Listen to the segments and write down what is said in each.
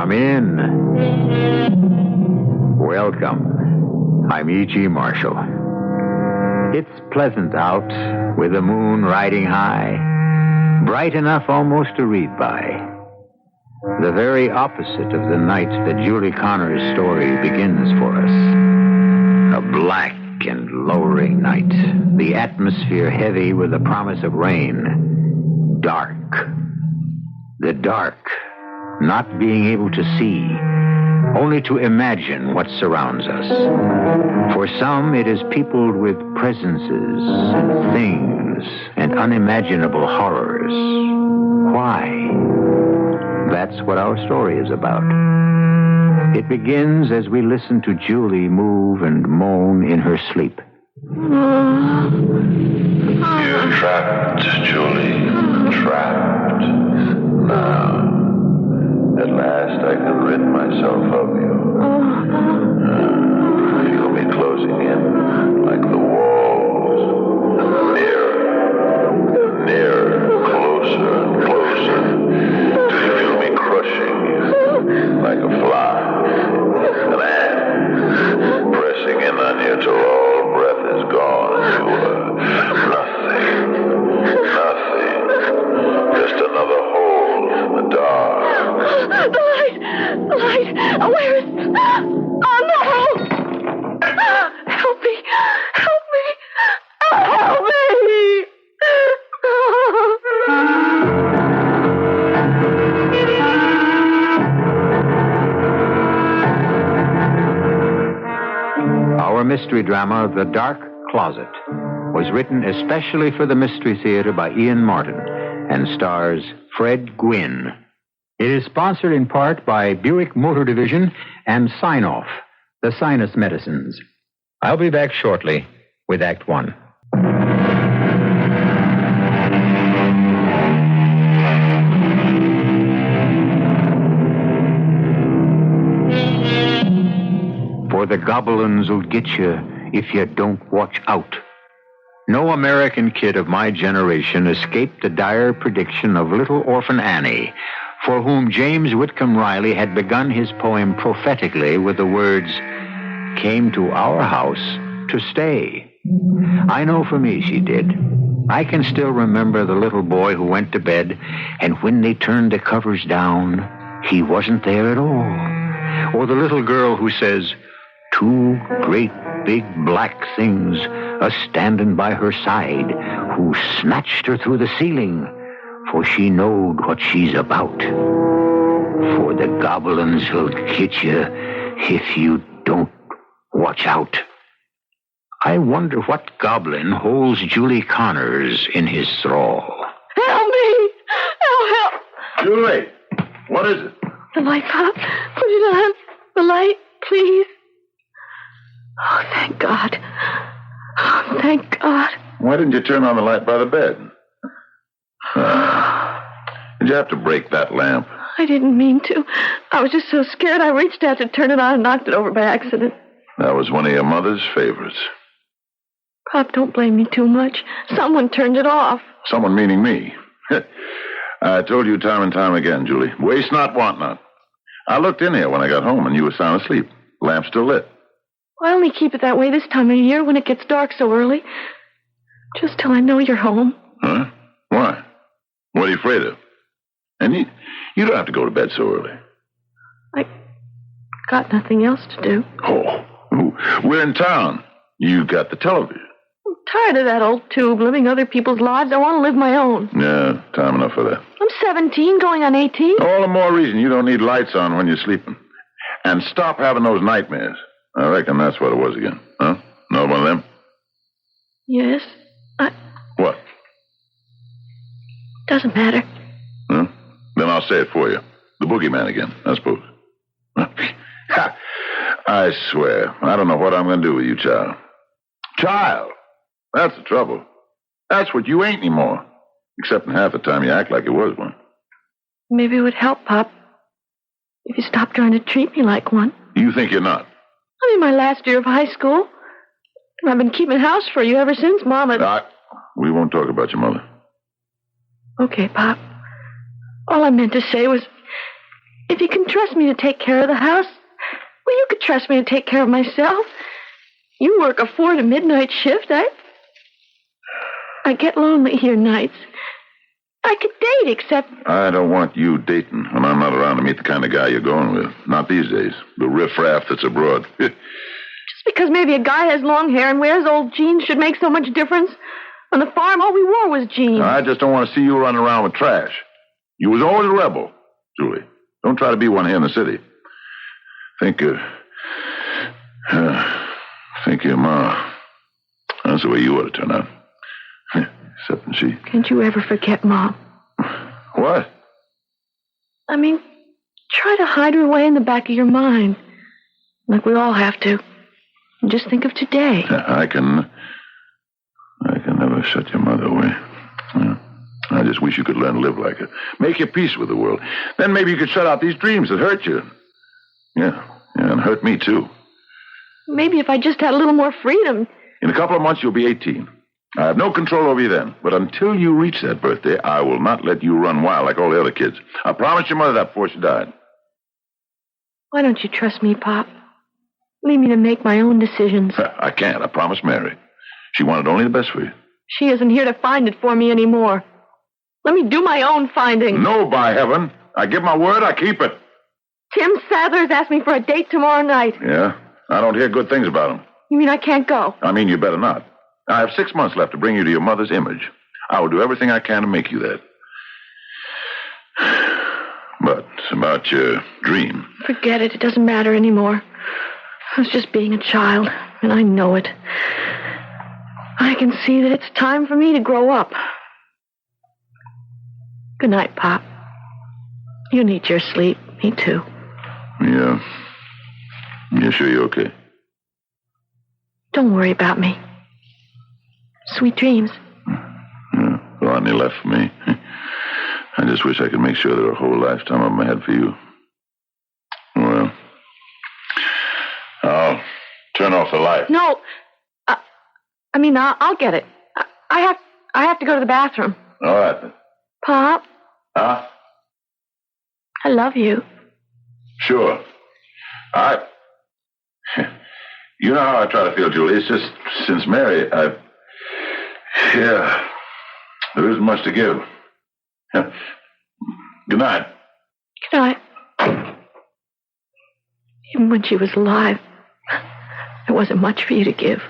Come in. Welcome. I'm E.G. Marshall. It's pleasant out, with the moon riding high, bright enough almost to read by. The very opposite of the night that Julie Connor's story begins for us. A black and lowering night, the atmosphere heavy with the promise of rain. Dark. The dark, not being able to see, only to imagine what surrounds us. For some, it is peopled with presences and things and unimaginable horrors. Why? That's what our story is about. It begins as we listen to Julie move and moan in her sleep. You're trapped, Julie. Trapped. Now, at last I can rid myself of you. Feel me closing in like the walls. Nearer, closer and closer. Do you feel me crushing you like a fly? An ant pressing in on you till all breath is gone and you are nothing. Just another hole in the dark. The light. Oh, where is... Oh, no! Help me. Oh, help me! Our mystery drama, The Dark Closet, was written especially for the Mystery Theater by Ian Martin and stars Fred Gwynne. It is sponsored in part by Buick Motor Division and Sign-Off, the sinus medicines. I'll be back shortly with Act One. For the goblins'll get you if you don't watch out. No American kid of my generation escaped the dire prediction of little orphan Annie, for whom James Whitcomb Riley had begun his poem prophetically with the words, "Came to our house to stay." I know for me she did. I can still remember the little boy who went to bed, and when they turned the covers down, he wasn't there at all. Or the little girl who says, "Two great big black things a-standin' by her side, who snatched her through the ceiling, for she knowed what she's about. For the goblins will get you if you don't watch out." I wonder what goblin holds Julie Connors in his thrall. Help me! Help! Julie, what is it? The light, Pop. Put it on. The light, please. Oh, thank God. Oh, thank God. Why didn't you turn on the light by the bed? Did you have to break that lamp? I didn't mean to. I was just so scared I reached out to turn it on and knocked it over by accident. That was one of your mother's favorites. Pop, don't blame me too much. Someone turned it off. Someone meaning me. I told you time and time again, Julie. Waste not, want not. I looked in here when I got home and you were sound asleep. Lamp still lit. I only keep it that way this time of year when it gets dark so early. Just till I know you're home. Huh? Why? What are you afraid of? And you don't have to go to bed so early. I got nothing else to do. Oh, we're in town. You got the television. I'm tired of that old tube, living other people's lives. I want to live my own. Yeah, time enough for that. I'm 17, going on 18. All the more reason you don't need lights on when you're sleeping. And stop having those nightmares. I reckon that's what it was again. Huh? Know one of them? Yes. What? Doesn't matter. Huh? Then I'll say it for you. The boogeyman again, I suppose. Ha! I swear, I don't know what I'm going to do with you, child. Child! That's the trouble. That's what you ain't anymore. Except in half the time you act like you was one. Maybe it would help, Pop, if you stopped trying to treat me like one. You think you're not? I'm in my last year of high school. And I've been keeping house for you ever since Mama... We won't talk about your mother. Okay, Pop. All I meant to say was, If you can trust me to take care of the house, well, you could trust me to take care of myself. You work a 4 to midnight shift. I get lonely here nights. I could date, except... I don't want you dating when I'm not around to meet the kind of guy you're going with. Not these days. The riffraff that's abroad. Just because maybe a guy has long hair and wears old jeans should make so much difference. On the farm, all we wore was jeans. I just don't want to see you running around with trash. You was always a rebel, Julie. Don't try to be one here in the city. Think your ma. That's the way you ought to turn out. Except when she... Can't you ever forget Mom? What? I mean, try to hide her away in the back of your mind. Like we all have to. And just think of today. I can never shut your mother away. Yeah. I just wish you could learn to live like her. Make your peace with the world. Then maybe you could shut out these dreams that hurt you. Yeah, and hurt me, too. Maybe if I just had a little more freedom. In a couple of months, you'll be 18. I have no control over you then. But until you reach that birthday, I will not let you run wild like all the other kids. I promised your mother that before she died. Why don't you trust me, Pop? Leave me to make my own decisions. I can't. I promised Mary. She wanted only the best for you. She isn't here to find it for me anymore. Let me do my own finding. No, by heaven. I give my word, I keep it. Tim Sadler's asked me for a date tomorrow night. Yeah? I don't hear good things about him. You mean I can't go? I mean, you better not. I have 6 months left to bring you to your mother's image. I will do everything I can to make you that. But about your dream. Forget it. It doesn't matter anymore. I was just being a child, and I know it. I can see that it's time for me to grow up. Good night, Pop. You need your sleep. Me too. Yeah. You sure you're okay? Don't worry about me. Sweet dreams. Yeah. Well, any left for me. I just wish I could make sure there were a whole lifetime of them ahead for you. Well, I'll turn off the light. No. I'll get it. I have to go to the bathroom. All right, then. Pop? Huh? I love you. Sure. You know how I try to feel, Julie. It's just since Mary, yeah, there isn't much to give. Good night. Good night. Even when she was alive, there wasn't much for you to give.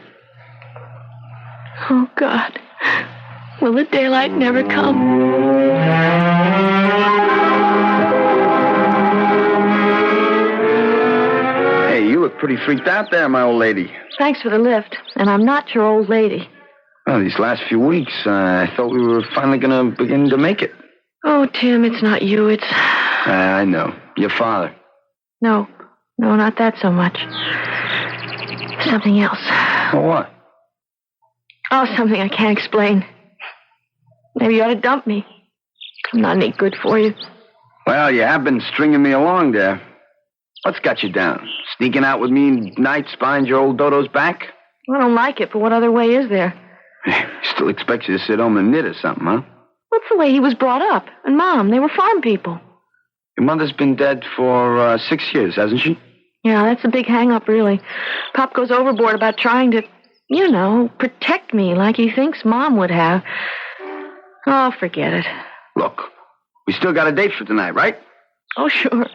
Oh, God. Will the daylight never come? Hey, you look pretty freaked out there, my old lady. Thanks for the lift, and I'm not your old lady. Well, these last few weeks, I thought we were finally going to begin to make it. Oh, Tim, it's not you, it's... I know. Your father. No, not that so much. Something else. Well, what? Oh, something I can't explain. Maybe you ought to dump me. I'm not any good for you. Well, you have been stringing me along there. What's got you down? Sneaking out with me nights behind your old Dodo's back? I don't like it, but what other way is there? Still expect you to sit home and knit or something, huh? What's the way he was brought up? And Mom, they were farm people. Your mother's been dead for 6 years, hasn't she? Yeah, that's a big hang-up, really. Pop goes overboard about trying to, protect me like he thinks Mom would have. Oh, forget it. Look, we still got a date for tonight, right? Oh, sure.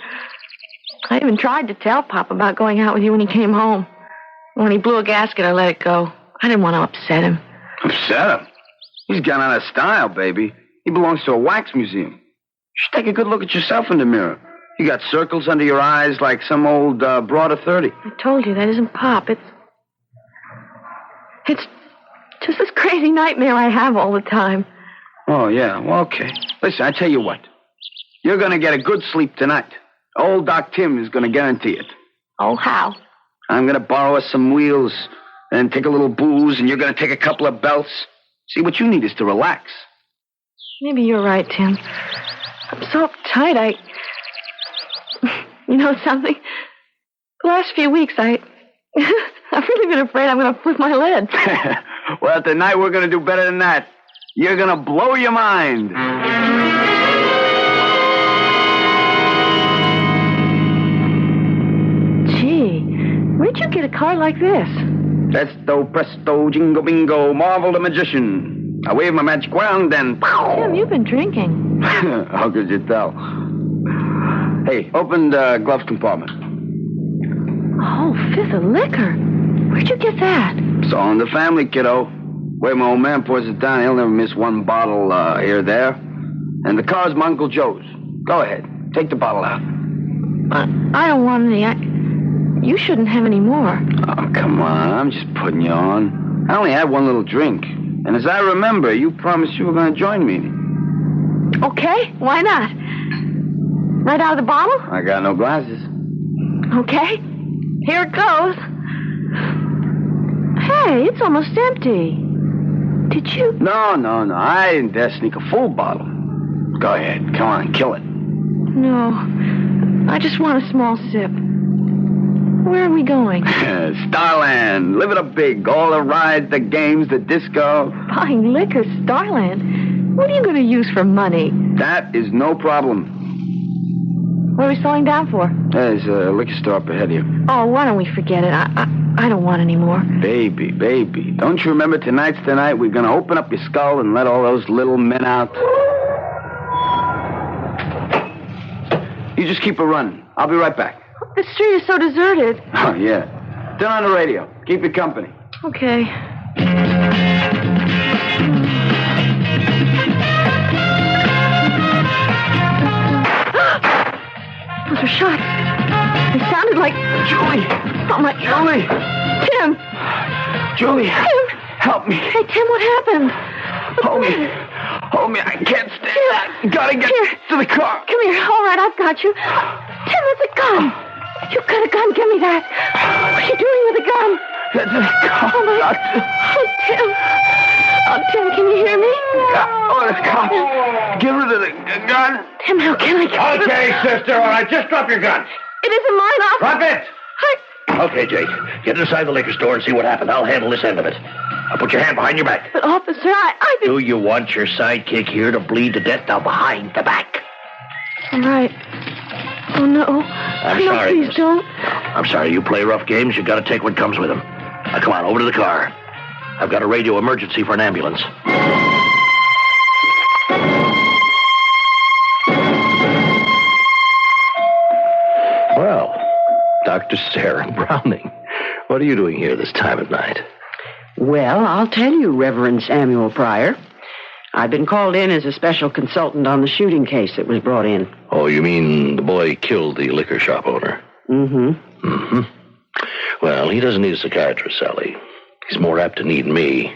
I even tried to tell Pop about going out with you when he came home. When he blew a gasket, I let it go. I didn't want to upset him. Upset him? He's gone out of style, baby. He belongs to a wax museum. You should take a good look at yourself in the mirror. You got circles under your eyes like some old broad of 30. I told you, that isn't Pop. It's just this crazy nightmare I have all the time. Oh, yeah. Well, okay. Listen, I tell you what. You're going to get a good sleep tonight. Old Doc Tim is going to guarantee it. Oh, how? I'm going to borrow us some wheels and take a little booze, and you're going to take a couple of belts. See, what you need is to relax. Maybe you're right, Tim. I'm so uptight, You know something? The last few weeks, I've really been afraid I'm going to flip my lid. Well, tonight we're going to do better than that. You're going to blow your mind. like this? Presto, presto, jingle, bingo, Marvel the magician. I wave my magic wand, then... Tim, you've been drinking. How could you tell? Hey, open the glove compartment. Oh, fifth of liquor. Where'd you get that? It's all in the family, kiddo. Way my old man pours it down, he'll never miss one bottle here or there. And the car's my Uncle Joe's. Go ahead. Take the bottle out. I don't want any. You shouldn't have any more. Oh, come on. I'm just putting you on. I only had one little drink. And as I remember, you promised you were going to join me. Okay, why not? Right out of the bottle? I got no glasses. Okay, here it goes. Hey, it's almost empty. Did you? No. I didn't dare sneak a full bottle. Go ahead. Come on, kill it. No, I just want a small sip. Where are we going? Starland. Live it up big. All the rides, the games, the disco. Buying liquor, Starland. What are you going to use for money? That is no problem. What are we slowing down for? There's a liquor store up ahead of you. Oh, why don't we forget it? I don't want any more. Baby. Don't you remember tonight's the night we're going to open up your skull and let all those little men out? You just keep it running. I'll be right back. The street is so deserted. Oh, yeah. Turn on the radio. Keep you company. Okay. Those are shots. They sounded like... Julie! Oh, my... Julie! Tim! Julie! Tim! Help me! Hey, Tim, what happened? Hold me. I can't stay. Gotta get to the car. Come here. All right, I've got you. Tim, it's a gun. You've got a gun. Give me that. What are you doing with a gun? That's a car. Oh, my... Oh, Tim. Oh, Tim, can you hear me? Oh, the cops. Get rid of the gun. Tim, how can I get Okay, sister, all right, just drop your gun. It isn't mine, officer. Drop it! Okay, Jake. Get inside the liquor store and see what happened. I'll handle this end of it. Now put your hand behind your back. But, officer, I Do you want your sidekick here to bleed to death? Now behind the back. All right. Oh, no. I'm no, sorry, please miss. don't. I'm sorry. You play rough games, you got to take what comes with them. Now come on, over to the car. I've got a radio emergency for an ambulance. Well, Dr. Sarah Browning, what are you doing here this time of night? Well, I'll tell you, Reverend Samuel Pryor. I've been called in as a special consultant on the shooting case that was brought in. Oh, you mean the boy killed the liquor shop owner? Mm-hmm. Well, he doesn't need a psychiatrist, Sally. He's more apt to need me.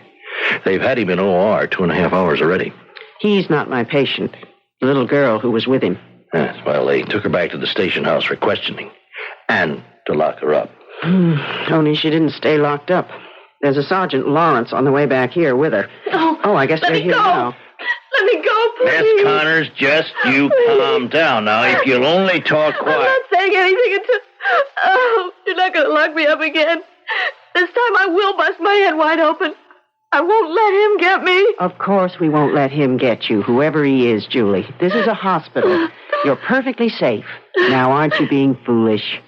They've had him in OR 2.5 hours already. He's not my patient. The little girl who was with him. Yes, well, they took her back to the station house for questioning. And to lock her up. Only she didn't stay locked up. There's a Sergeant Lawrence on the way back here with her. Oh, I guess they're here now. Let me go, please. Miss Connors, just you calm down now. If you'll only talk I'm quiet. not saying anything until... Oh, you're not going to lock me up again. This time I will bust my head wide open. I won't let him get me. Of course we won't let him get you, whoever he is, Julie. This is a hospital. You're perfectly safe. Now, aren't you being foolish?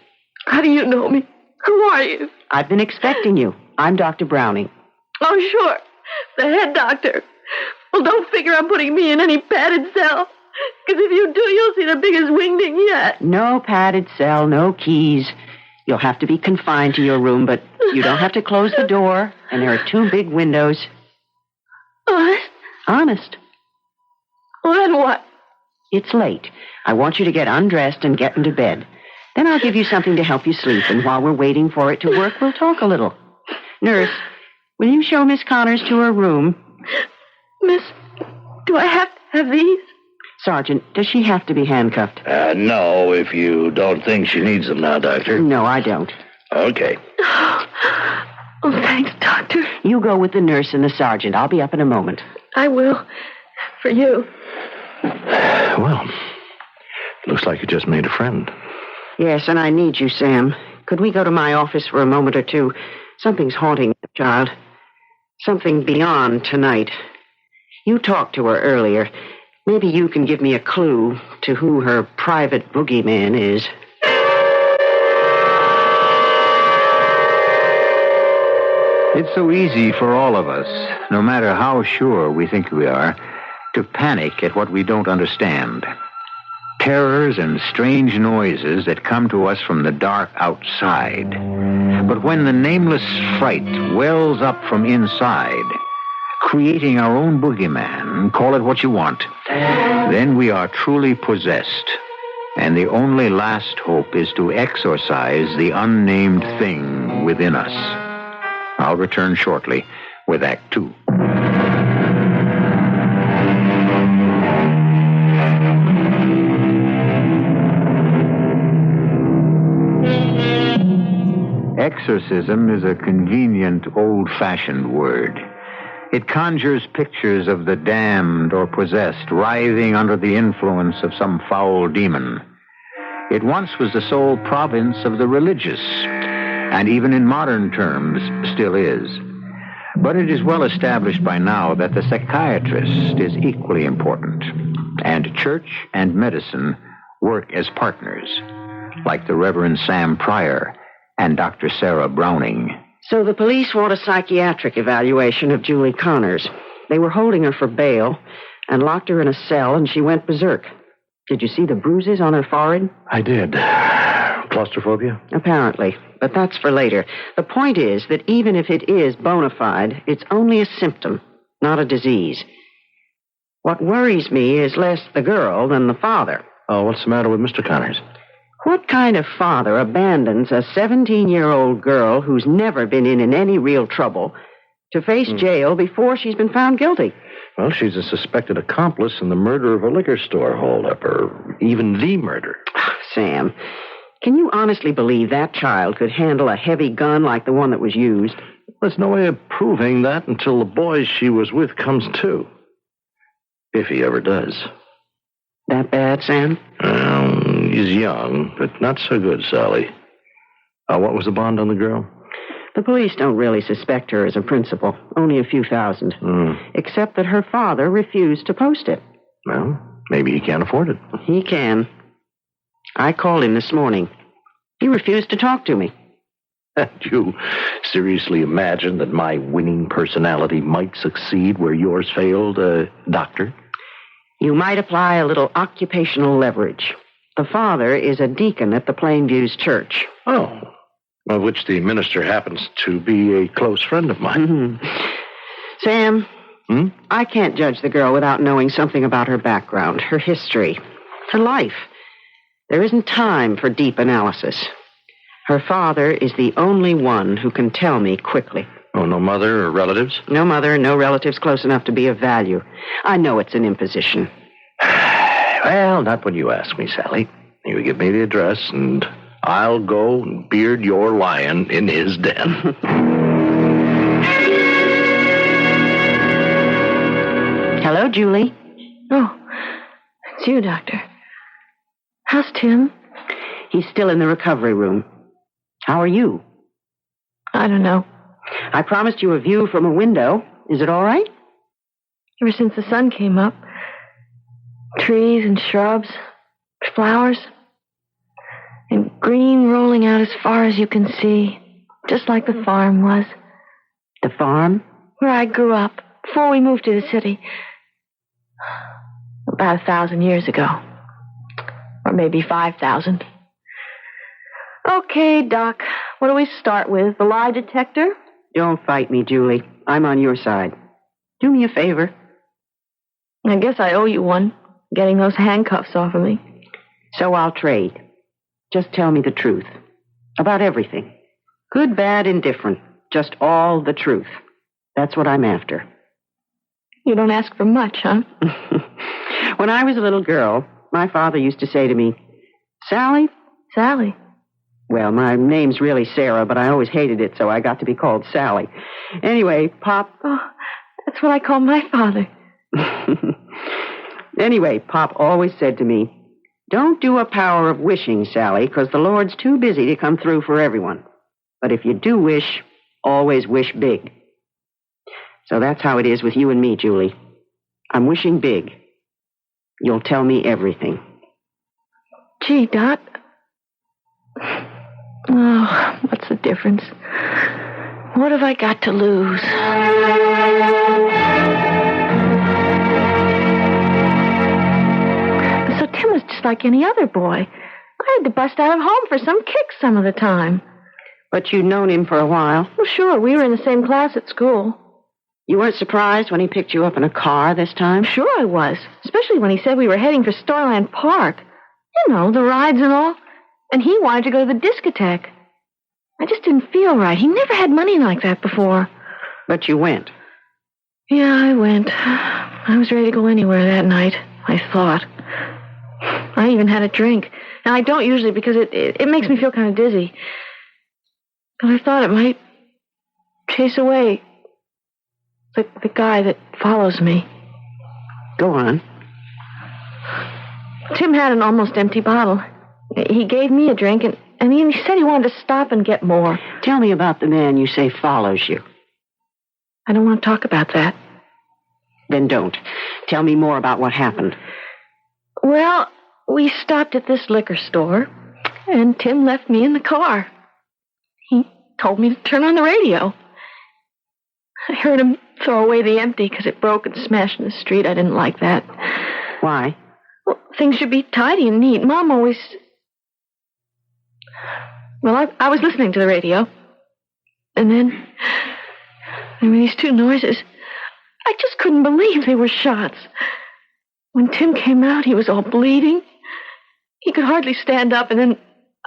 How do you know me? Who are you? I've been expecting you. I'm Dr. Browning. Oh, sure. The head doctor. Well, don't figure I'm putting me in any padded cell. Because if you do, you'll see the biggest wingding yet. No padded cell, no keys. You'll have to be confined to your room, but you don't have to close the door, and there are 2 big windows. Honest? Honest. Well, then what? It's late. I want you to get undressed and get into bed. Then I'll give you something to help you sleep, and while we're waiting for it to work, we'll talk a little. Nurse, will you show Miss Connors to her room? Miss, do I have to have these? Sergeant, does she have to be handcuffed? No, if you don't think she needs them now, Doctor. No, I don't. Okay. Oh, thanks, Doctor. You go with the nurse and the sergeant. I'll be up in a moment. I will. For you. Well, looks like you just made a friend. Yes, and I need you, Sam. Could we go to my office for a moment or two? Something's haunting the child. Something beyond tonight. You talked to her earlier. Maybe you can give me a clue to who her private boogeyman is. It's so easy for all of us, no matter how sure we think we are, to panic at what we don't understand. Terrors and strange noises that come to us from the dark outside. But when the nameless fright wells up from inside, creating our own boogeyman, call it what you want, then we are truly possessed. And the only last hope is to exorcise the unnamed thing within us. I'll return shortly with Act Two. Exorcism is a convenient, old-fashioned word. It conjures pictures of the damned or possessed writhing under the influence of some foul demon. It once was the sole province of the religious, and even in modern terms still is. But it is well established by now that the psychiatrist is equally important, and church and medicine work as partners, like the Reverend Sam Pryor and Dr. Sarah Browning. So the police want a psychiatric evaluation of Julie Connors. They were holding her for bail and locked her in a cell, and she went berserk. Did you see the bruises on her forehead? I did. Claustrophobia? Apparently, but that's for later. The point is that even if it is bona fide, it's only a symptom, not a disease. What worries me is less the girl than the father. Oh, what's the matter with Mr. Connors? What kind of father abandons a 17-year-old girl who's never been in any real trouble to face jail before she's been found guilty? Well, she's a suspected accomplice in the murder of a liquor store holdup, or even the murder. Sam, can you honestly believe that child could handle a heavy gun like the one that was used? There's no way of proving that until the boy she was with comes to. If he ever does. That bad, Sam? He's young, but not so good, Sally. What was the bond on the girl? The police don't really suspect her as a principal. Only a few thousand. Except that her father refused to post it. Well, maybe he can't afford it. He can. I called him this morning. He refused to talk to me. Do you seriously imagine that my winning personality might succeed where yours failed, Doctor? You might apply a little occupational leverage. The father is a deacon at the Plainview's church. Oh, of which the minister happens to be a close friend of mine. Sam, I can't judge the girl without knowing something about her background, her history, her life. There isn't time for deep analysis. Her father is the only one who can tell me quickly. Oh, no mother or relatives? No mother, no relatives close enough to be of value. I know it's an imposition. Well, not when you ask me, Sally. You give me the address, and I'll go and beard your lion in his den. Hello, Julie. Oh, it's you, Doctor. How's Tim? He's still in the recovery room. How are you? I don't know. I promised you a view from a window. Is it all right? Ever since the sun came up, trees and shrubs, flowers, and green rolling out as far as you can see, just like the farm was. The farm? Where I grew up, before we moved to the city. About 1,000 years ago. Or maybe 5,000. Okay, Doc, what do we start with? The lie detector? Don't fight me, Julie. I'm on your side. Do me a favor. I guess I owe you one, getting those handcuffs off of me. So I'll trade. Just tell me the truth. About everything. Good, bad, indifferent. Just all the truth. That's what I'm after. You don't ask for much, huh? When I was a little girl, my father used to say to me, Sally? Sally? Well, my name's really Sarah, but I always hated it, so I got to be called Sally. Anyway, Pop... Oh, that's what I call my father. Anyway, Pop always said to me, don't do a power of wishing, Sally, because the Lord's too busy to come through for everyone. But if you do wish, always wish big. So that's how it is with you and me, Julie. I'm wishing big. You'll tell me everything. Gee, Dot. Oh, what's the difference? What have I got to lose? So Tim was just like any other boy. I had to bust out of home for some kicks some of the time. But you'd known him for a while. Well, sure, we were in the same class at school. You weren't surprised when he picked you up in a car this time? Sure I was, especially when he said we were heading for Starland Park. You know, the rides and all. And he wanted to go to the discotheque. I just didn't feel right. He never had money like that before. But you went. Yeah, I went. I was ready to go anywhere that night, I thought. I even had a drink. Now, I don't usually because it makes me feel kind of dizzy. But I thought it might chase away the guy that follows me. Go on. Tim had an almost empty bottle. He gave me a drink, and he said he wanted to stop and get more. Tell me about the man you say follows you. I don't want to talk about that. Then don't. Tell me more about what happened. Well, we stopped at this liquor store, and Tim left me in the car. He told me to turn on the radio. I heard him throw away the empty because it broke and smashed in the street. I didn't like that. Why? Well, things should be tidy and neat. Mom always... Well, I was listening to the radio. And then there were these two noises. I just couldn't believe they were shots. When Tim came out, he was all bleeding. He could hardly stand up. And then,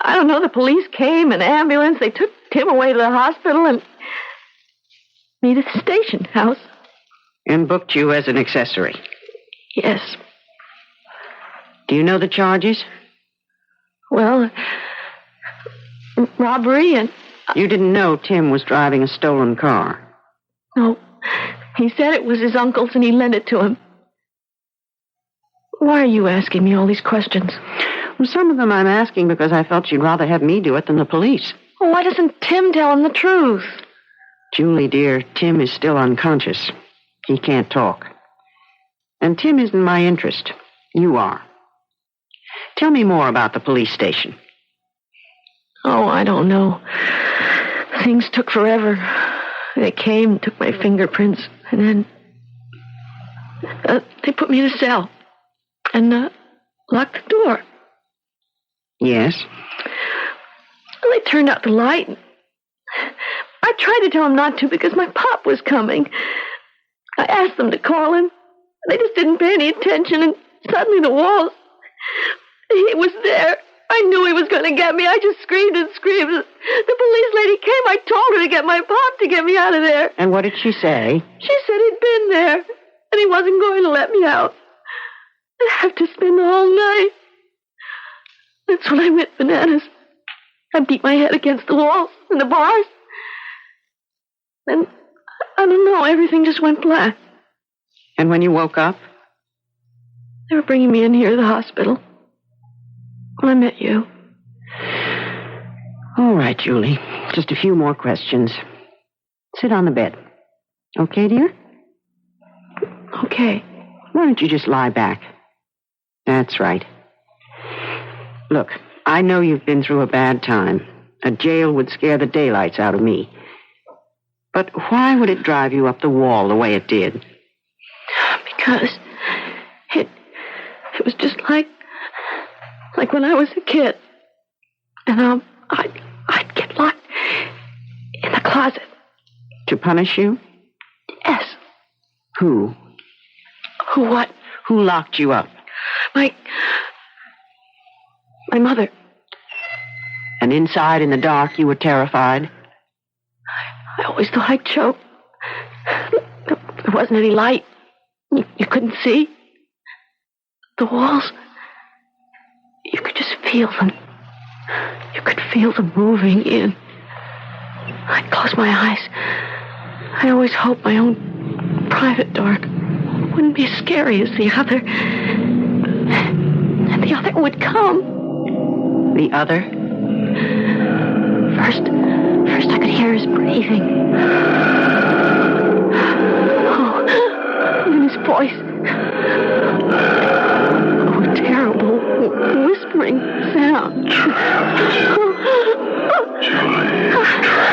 I don't know, the police came, an ambulance. They took Tim away to the hospital and me to the station house. And booked you as an accessory? Yes. Do you know the charges? Well, robbery and... You didn't know Tim was driving a stolen car? No. He said it was his uncle's and he lent it to him. Why are you asking me all these questions? Well, some of them I'm asking because I felt you'd rather have me do it than the police. Well, why doesn't Tim tell him the truth? Julie, dear, Tim is still unconscious. He can't talk. And Tim isn't my interest. You are. Tell me more about the police station. Oh, I don't know. Things took forever. They came, took my fingerprints, and then they put me in a cell and locked the door. Yes? Well, they turned out the light. I tried to tell them not to because my pop was coming. I asked them to call him. They just didn't pay any attention, and suddenly the walls... He was there. I knew he was going to get me. I just screamed and screamed. The police lady came. I told her to get my pop to get me out of there. And what did she say? She said he'd been there, and he wasn't going to let me out. I'd have to spend the whole night. That's when I went bananas. I beat my head against the walls and the bars. And I don't know, everything just went black. And when you woke up? They were bringing me in here to the hospital. When I met you. All right, Julie. Just a few more questions. Sit on the bed. Okay, dear? Okay. Why don't you just lie back? That's right. Look, I know you've been through a bad time. A jail would scare the daylights out of me. But why would it drive you up the wall the way it did? Because it was just like when I was a kid. And I'd get locked in the closet. To punish you? Yes. Who? Who what? Who locked you up? My mother. And inside in the dark you were terrified? I always thought I'd choke. There wasn't any light. You couldn't see. The walls, you could just feel them. You could feel them moving in. I'd close my eyes. I always hoped my own private door wouldn't be as scary as the other. And the other would come. The other? First I could hear his breathing. Oh, and his voice. Oh, terrible whispering sound. Julie, trapped.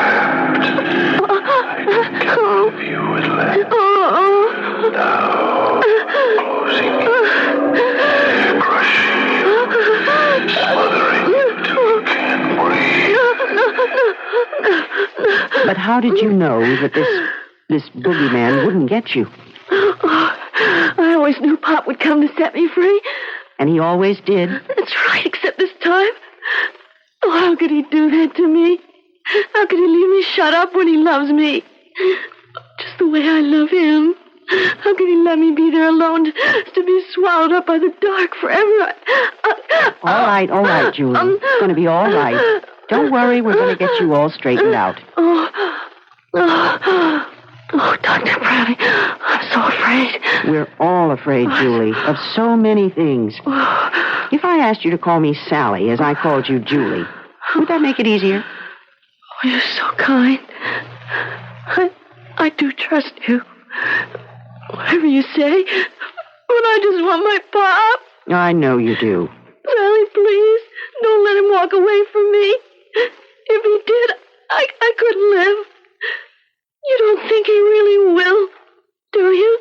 that. Now, closing in, crushing, smothering till you can't breathe. But how did you know that this boogeyman wouldn't get you? I always knew Pop would come to set me free. And he always did. That's right, except this time. Oh, how could he do that to me? How could he leave me shut up when he loves me? Just the way I love him. How could he let me be there alone to be swallowed up by the dark forever? All right, Julie. It's going to be all right. Don't worry, we're going to get you all straightened out. Oh, Dr. Browning, I'm so afraid. We're all afraid, Julie, of so many things. If I asked you to call me Sally as I called you Julie, would that make it easier? Oh, you're so kind. I do trust you. Whatever you say, but I just want my Pop. I know you do. Sally, please, don't let him walk away from me. If he did, I couldn't live. You don't think he really will, do you?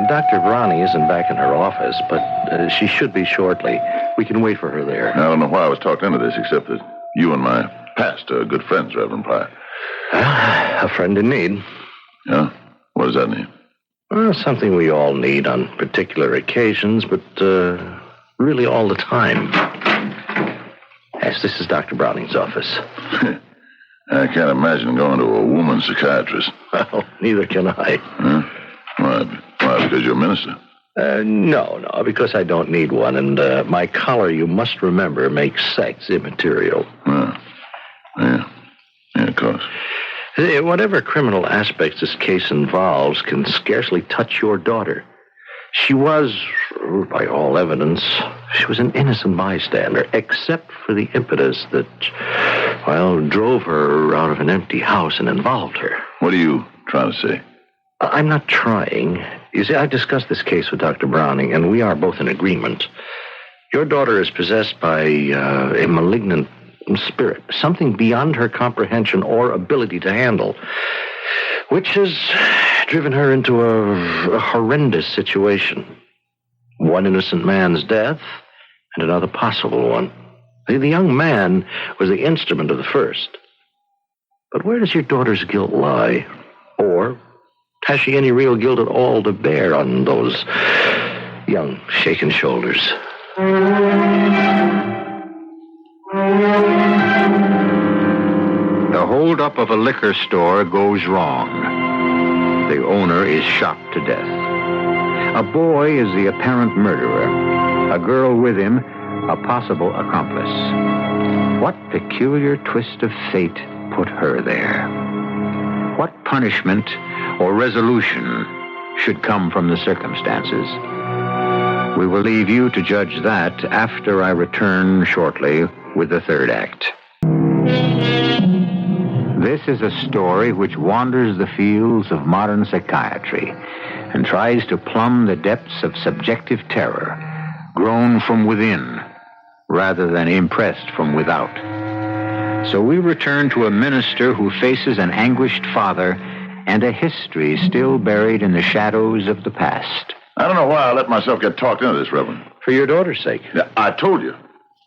Dr. Browning isn't back in her office, but she should be shortly. We can wait for her there. I don't know why I was talked into this, except that you and my pastor are good friends, Reverend Pryor. A friend in need. Yeah? What does that mean? Well, something we all need on particular occasions, but really all the time. Yes, this is Dr. Browning's office. I can't imagine going to a woman psychiatrist. Well, neither can I. Huh? Why, because you're a minister? No, because I don't need one, and my collar, you must remember, makes sex immaterial. Yeah, of course. Whatever criminal aspects this case involves can scarcely touch your daughter. She was, by all evidence, she was an innocent bystander, except for the impetus that, drove her out of an empty house and involved her. What are you trying to say? I'm not trying. You see, I discussed this case with Dr. Browning, and we are both in agreement. Your daughter is possessed by a malignant spirit, something beyond her comprehension or ability to handle, which has driven her into a horrendous situation. One innocent man's death and another possible one. The young man was the instrument of the first. But where does your daughter's guilt lie? Or has she any real guilt at all to bear on those young, shaken shoulders? The holdup of a liquor store goes wrong. The owner is shot to death. A boy is the apparent murderer. A girl with him, a possible accomplice. What peculiar twist of fate put her there? What punishment or resolution should come from the circumstances? We will leave you to judge that after I return shortly with the third act. This is a story which wanders the fields of modern psychiatry and tries to plumb the depths of subjective terror, grown from within rather than impressed from without. So we return to a minister who faces an anguished father and a history still buried in the shadows of the past. I don't know why I let myself get talked into this, Reverend. For your daughter's sake. Yeah, I told you.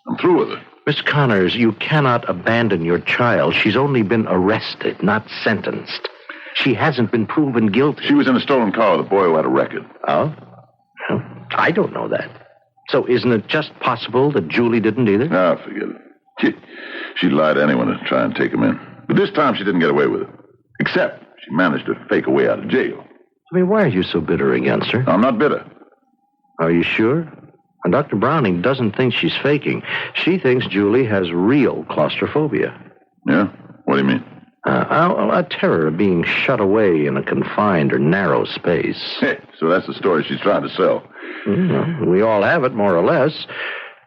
I'm through with it. Miss Connors, you cannot abandon your child. She's only been arrested, not sentenced. She hasn't been proven guilty. She was in a stolen car with a boy who had a record. Oh? Well, I don't know that. So isn't it just possible that Julie didn't either? Ah, forget it. She'd lie to anyone to try and take him in. But this time she didn't get away with it. Except she managed to fake a way out of jail. I mean, why are you so bitter against her? I'm not bitter. Are you sure? And Dr. Browning doesn't think she's faking. She thinks Julie has real claustrophobia. Yeah? What do you mean? A terror of being shut away in a confined or narrow space. Hey, so that's the story she's trying to sell. We all have it, more or less.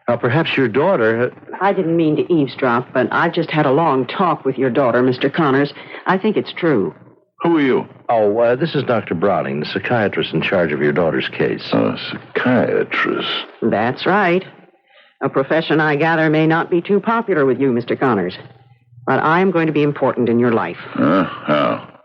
Now, perhaps your daughter... I didn't mean to eavesdrop, but I've just had a long talk with your daughter, Mr. Connors. I think it's true. Who are you? Oh, this is Dr. Browning, the psychiatrist in charge of your daughter's case. A psychiatrist? That's right. A profession I gather may not be too popular with you, Mr. Connors. But I am going to be important in your life. How?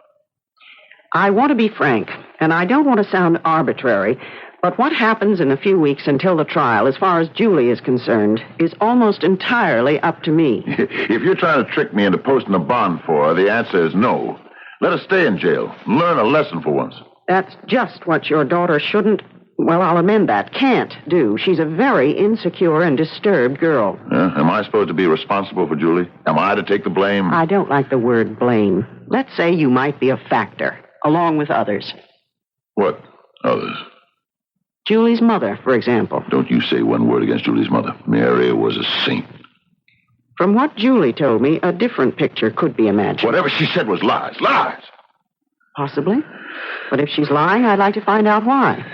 I want to be frank, and I don't want to sound arbitrary, but what happens in a few weeks until the trial, as far as Julie is concerned, is almost entirely up to me. If you're trying to trick me into posting a bond for her, the answer is no. Let her stay in jail. Learn a lesson for once. That's just what your daughter shouldn't, well, I'll amend that, can't do. She's a very insecure and disturbed girl. Am I supposed to be responsible for Julie? Am I to take the blame? I don't like the word blame. Let's say you might be a factor, along with others. What others? Julie's mother, for example. Don't you say one word against Julie's mother. Mary was a saint. From what Julie told me, a different picture could be imagined. Whatever she said was lies. Lies! Possibly. But if she's lying, I'd like to find out why.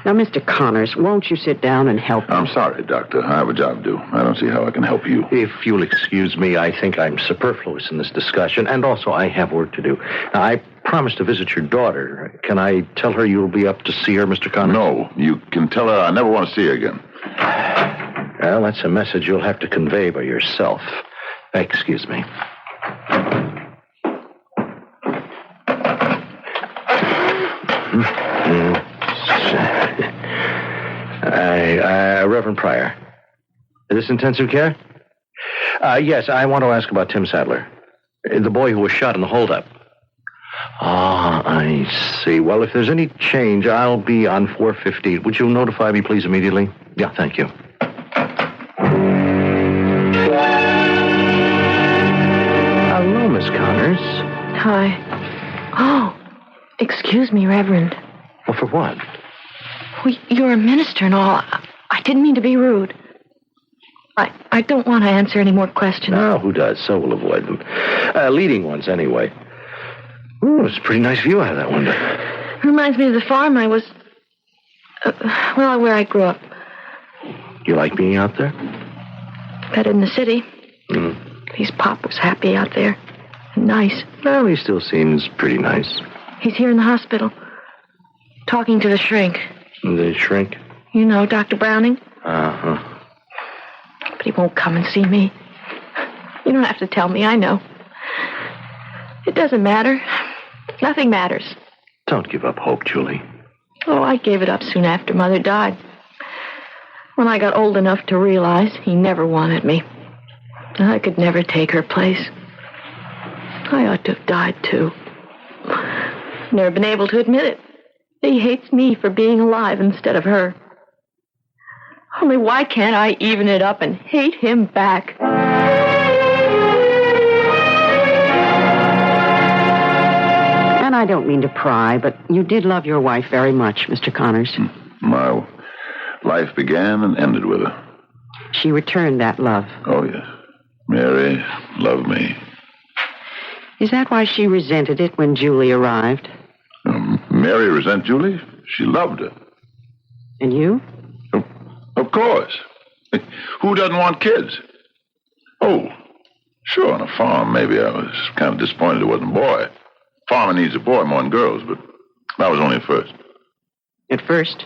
Now, Mr. Connors, won't you sit down and help me? I'm sorry, Doctor. I have a job to do. I don't see how I can help you. If you'll excuse me, I think I'm superfluous in this discussion, and also I have work to do. Now, I promised to visit your daughter. Can I tell her you'll be up to see her, Mr. Connors? No, you can tell her I never want to see her again. Well, that's a message you'll have to convey by yourself. Excuse me. Reverend Pryor. Is this intensive care? Yes, I want to ask about Tim Sadler. The boy who was shot in the holdup. Ah, I see. Well, if there's any change, I'll be on 450. Would you notify me, please, immediately? Yeah, thank you. Hello, Miss Connors. Hi. Oh, excuse me, Reverend. Well, for what? Well, you're a minister and all. I didn't mean to be rude. I don't want to answer any more questions. No, who does? So we'll avoid them. Leading ones, anyway. Ooh, it's a pretty nice view out of that window. Reminds me of the farm I was... where I grew up. You like being out there? Better than the city. Mm. At least Pop was happy out there. And nice. Well, he still seems pretty nice. He's here in the hospital. Talking to the shrink. The shrink? You know, Dr. Browning. Uh-huh. But he won't come and see me. You don't have to tell me, I know. It doesn't matter. Nothing matters. Don't give up hope, Julie. Oh, I gave it up soon after Mother died. When I got old enough to realize he never wanted me. I could never take her place. I ought to have died, too. Never been able to admit it. He hates me for being alive instead of her. Only why can't I even it up and hate him back? And I don't mean to pry, but you did love your wife very much, Mr. Connors. My life began and ended with her. She returned that love. Oh, yes. Mary loved me. Is that why she resented it when Julie arrived? Mary resent Julie? She loved her. And you? Of course. Who doesn't want kids? Oh, sure, on a farm, maybe I was kind of disappointed it wasn't a boy. Farmer needs a boy more than girls, but that was only at first. At first?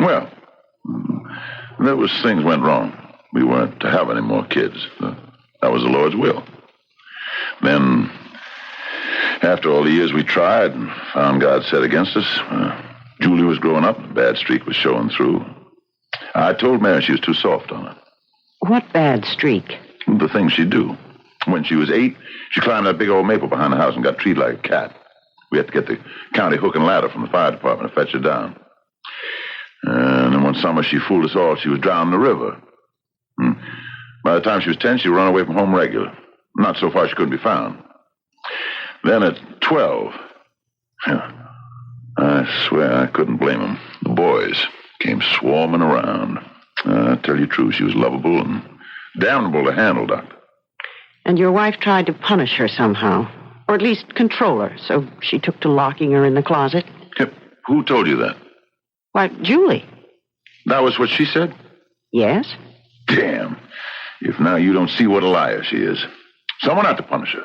Well, there was things went wrong. We weren't to have any more kids. That was the Lord's will. Then, after all the years we tried and found God set against us, Julie was growing up. The bad streak was showing through. I told Mary she was too soft on her. What bad streak? The things she'd do. When she was 8, she climbed that big old maple behind the house and got treated like a cat. We had to get the county hook and ladder from the fire department to fetch her down. And then one summer she fooled us all. She was drowned in the river. By the time she was 10, she ran away from home regular. Not so far she couldn't be found. Then at 12, I swear I couldn't blame them. The boys came swarming around. I tell you the truth, she was lovable and damnable to handle, Doctor. And your wife tried to punish her somehow, or at least control her, so she took to locking her in the closet? Who told you that? Why, Julie. That was what she said? Yes. Damn. If now you don't see what a liar she is. Someone had to punish her.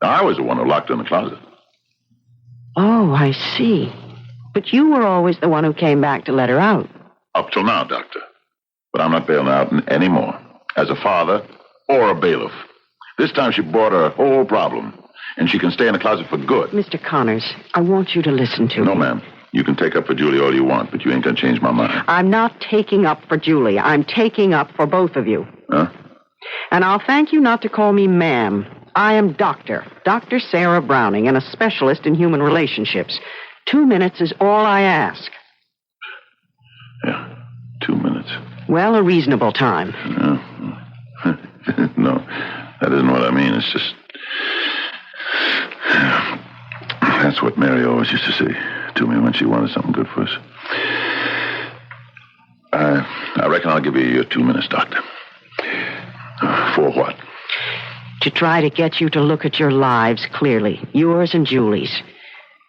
I was the one who locked her in the closet. Oh, I see. But you were always the one who came back to let her out. Up till now, Doctor. But I'm not bailing out anymore. As a father or a bailiff. This time she brought her whole problem. And she can stay in the closet for good. Mr. Connors, I want you to listen to me. No, ma'am. You can take up for Julie all you want, but you ain't gonna change my mind. I'm not taking up for Julie. I'm taking up for both of you. Huh? And I'll thank you not to call me ma'am. I am Dr. Sarah Browning, and a specialist in human relationships. 2 minutes is all I ask. Yeah, 2 minutes. Well, a reasonable time. No, that isn't what I mean. It's just... That's what Mary always used to say to me when she wanted something good for us. I reckon I'll give you your 2 minutes, Doctor. For what? To try to get you to look at your lives clearly, yours and Julie's.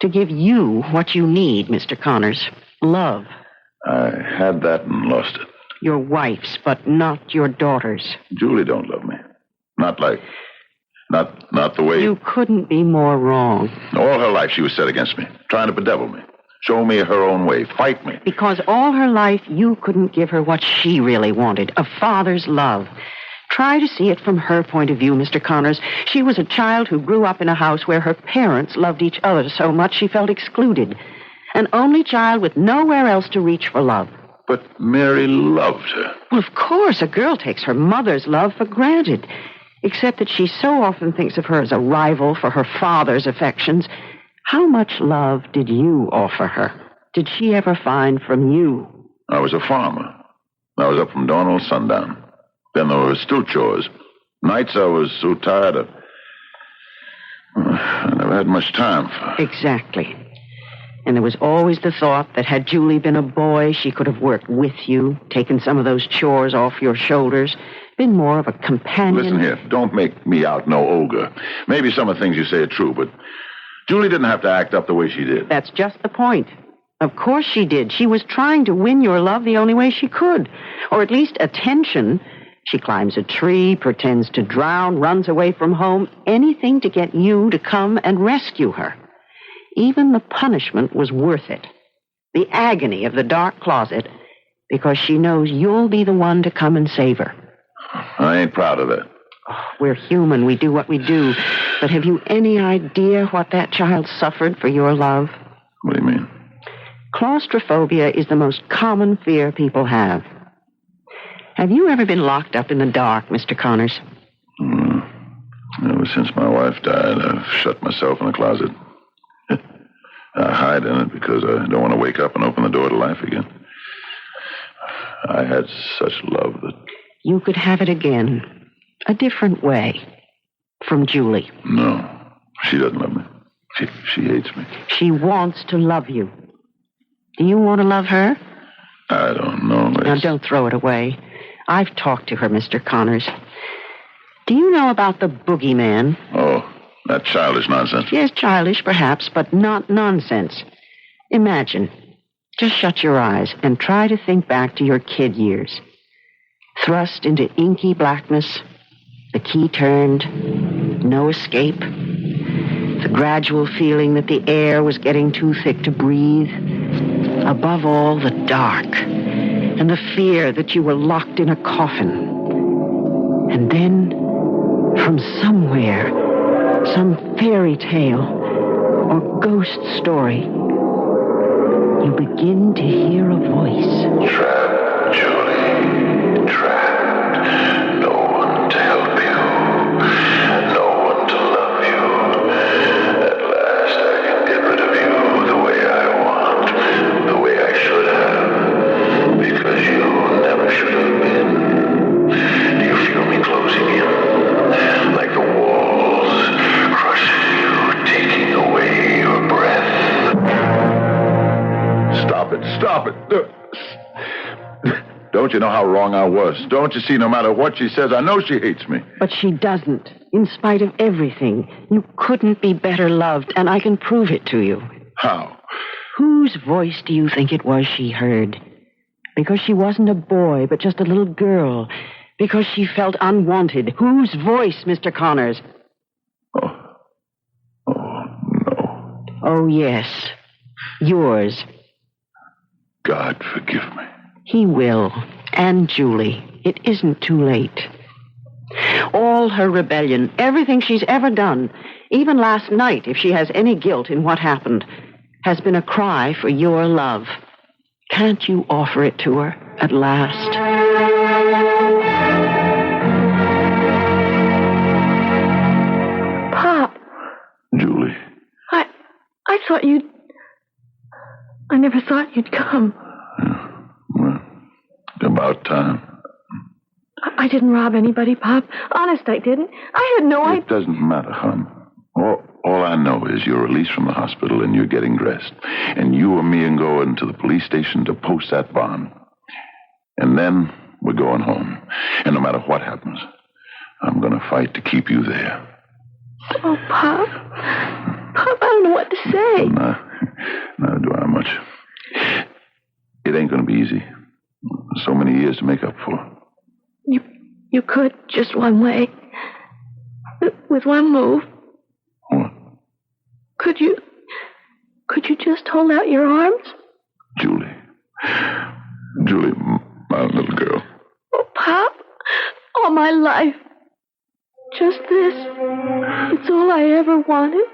To give you what you need, Mr. Connors. Love. I had that and lost it. Your wife's, but not your daughter's. Julie don't love me. Not like... Not the way... You couldn't be more wrong. All her life she was set against me, trying to bedevil me, show me her own way, fight me. Because all her life you couldn't give her what she really wanted, a father's love. Try to see it from her point of view, Mr. Connors. She was a child who grew up in a house where her parents loved each other so much she felt excluded. An only child with nowhere else to reach for love. But Mary loved her. Well, of course, a girl takes her mother's love for granted. Except that she so often thinks of her as a rival for her father's affections. How much love did you offer her? Did she ever find from you? I was a farmer. I was up from dawn till sundown. Then there were still chores. Nights I was so tired of... I never had much time for... Exactly. And there was always the thought that had Julie been a boy, she could have worked with you, taken some of those chores off your shoulders, been more of a companion. Listen here, don't make me out no ogre. Maybe some of the things you say are true, but Julie didn't have to act up the way she did. That's just the point. Of course she did. She was trying to win your love the only way she could. Or at least attention. She climbs a tree, pretends to drown, runs away from home, anything to get you to come and rescue her. Even the punishment was worth it. The agony of the dark closet, because she knows you'll be the one to come and save her. I ain't proud of that. Oh, we're human. We do what we do. But have you any idea what that child suffered for your love? What do you mean? Claustrophobia is the most common fear people have. Have you ever been locked up in the dark, Mr. Connors? Ever since my wife died, I've shut myself in a closet. I hide in it because I don't want to wake up and open the door to life again. I had such love that... You could have it again. A different way. From Julie. No, she doesn't love me. She hates me. She wants to love you. Do you want to love her? I don't know. Now, don't throw it away. I've talked to her, Mr. Connors. Do you know about the boogeyman? Oh, that childish nonsense. Yes, childish, perhaps, but not nonsense. Imagine. Just shut your eyes and try to think back to your kid years. Thrust into inky blackness, the key turned, no escape. The gradual feeling that the air was getting too thick to breathe. Above all, the dark. And the fear that you were locked in a coffin. And then, from somewhere, some fairy tale or ghost story, you begin to hear a voice. Trapped, Julie. Trapped. No one to help you. No one to love you. At last I can get rid of you the way I want. The way I should have. Because you never should have been. Do you feel me closing in? Like the walls crushing you, taking away your breath. Stop it. Don't you know how wrong I was? Don't you see, no matter what she says, I know she hates me. But she doesn't. In spite of everything, you couldn't be better loved, and I can prove it to you. How? Whose voice do you think it was she heard? Because she wasn't a boy, but just a little girl. Because she felt unwanted. Whose voice, Mr. Connors? Oh, no. Oh, yes. Yours. God forgive me. He will. And Julie. It isn't too late. All her rebellion, everything she's ever done, even last night, if she has any guilt in what happened, has been a cry for your love. Can't you offer it to her at last? Pop. Julie. I thought you'd... I never thought you'd come. Well, about time. I didn't rob anybody, Pop. Honest, I didn't. I had no idea. It doesn't matter, hon. All I know is you're released from the hospital and you're getting dressed. And you and me are going to the police station to post that bond. And then we're going home. And no matter what happens, I'm going to fight to keep you there. Oh, Pop. Pop, I don't know what to say. Neither do I much. It ain't going to be easy. So many years to make up for. You could just one way. With one move. What? Could you just hold out your arms? Julie, my little girl. Oh, Pop, all my life. Just this. It's all I ever wanted.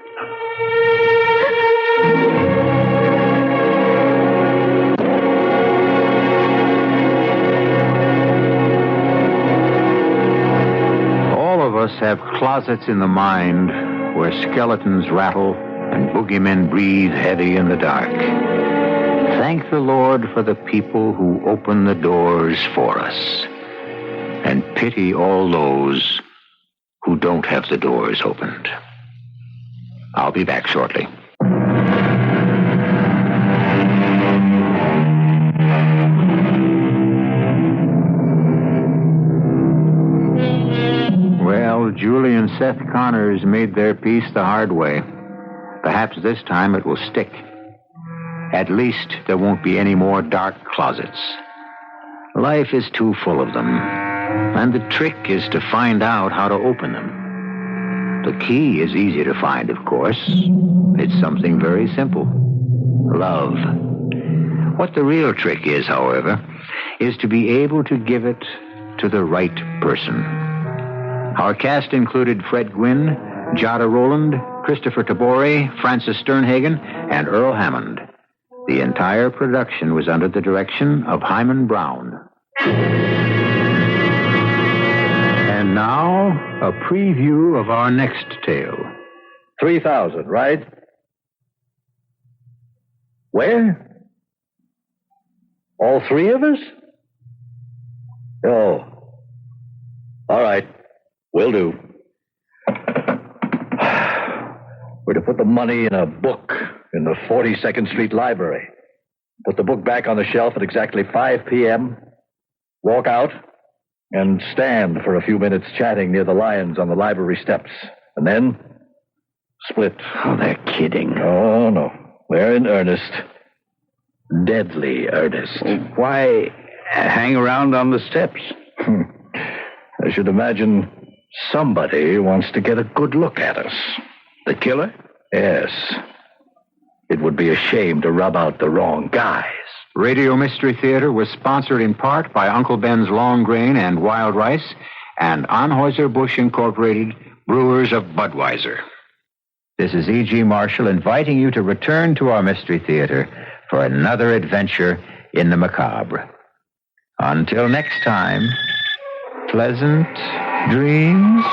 All of us have closets in the mind where skeletons rattle and boogeymen breathe heavy in the dark. Thank the Lord for the people who open the doors for us, and pity all those who don't have the doors opened. I'll be back shortly. Well, Julie and Seth Connors made their peace the hard way. Perhaps this time it will stick. At least there won't be any more dark closets. Life is too full of them, and the trick is to find out how to open them. The key is easy to find, of course. It's something very simple. Love. What the real trick is, however, is to be able to give it to the right person. Our cast included Fred Gwynne, Jada Rowland, Christopher Tabori, Francis Sternhagen, and Earl Hammond. The entire production was under the direction of Hyman Brown. And now, a preview of our next tale. 3,000, right? Where? All three of us? Oh. All right. Will do. We're to put the money in a book in the 42nd Street Library. Put the book back on the shelf at exactly 5 p.m., walk out, and stand for a few minutes chatting near the lions on the library steps. And then split. Oh, they're kidding. Oh, no. They're in earnest. Deadly earnest. Why hang around on the steps? I should imagine somebody wants to get a good look at us. The killer? Yes. It would be a shame to rub out the wrong guys. Radio Mystery Theater was sponsored in part by Uncle Ben's Long Grain and Wild Rice and Anheuser-Busch Incorporated, brewers of Budweiser. This is E.G. Marshall inviting you to return to our Mystery Theater for another adventure in the macabre. Until next time, pleasant dreams.